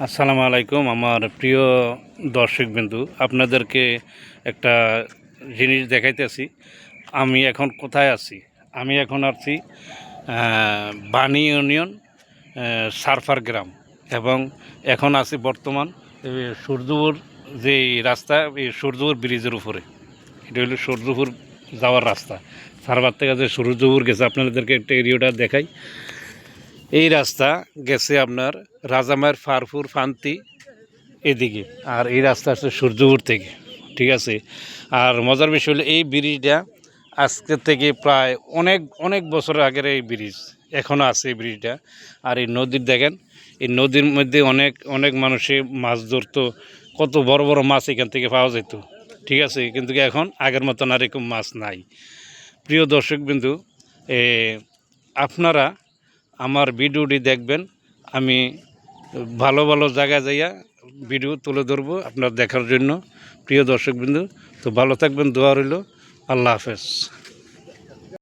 আসসালামু আলাইকুম আমার প্রিয় দর্শকবৃন্দু, আপনাদেরকে একটা জিনিস দেখাইতেছি। আমি এখন কোথায় আছি? আমি এখন আছি বানি ইউনিয়ন সারফার গ্রাম, এবং এখন আছি বর্তমান সূর্যপুর যে রাস্তা, এই সূর্যপুর ব্রিজের উপরে। এটা হলো সূর্যপুর যাওয়ার রাস্তা। সারবার থেকে যে সূর্যপুর গেছে, আপনাদেরকে একটা এরিয়াটা দেখাই। এই রাস্তা গেছে আপনার রাজামায়ের ফারপুর ফান্তি এদিকে, আর এই রাস্তা আসছে সূর্যপুর থেকে, ঠিক আছে। আর মজার বিষয় হলো এই ব্রিজটা আজকে থেকে প্রায় অনেক অনেক বছর আগের এই ব্রিজ, এখনও আছে এই ব্রিজটা। আর এই নদীর দেখেন, এই নদীর মধ্যে অনেক অনেক মানুষে মাছ ধরতো, কত বড় বড় মাছ এখান থেকে পাওয়া যেত, ঠিক আছে। কিন্তু এখন আগের মতন আর এরকম মাছ নাই। প্রিয় দর্শকবিন্দু, আপনারা আমার ভিডিওটি দেখবেন। আমি ভালো ভালো জায়গায় যাইয়া ভিডিও তুলে ধরবো আপনার দেখার জন্য। প্রিয় দর্শকবৃন্দ, তো ভালো থাকবেন, দোয়া রইল। আল্লাহ হাফেজ।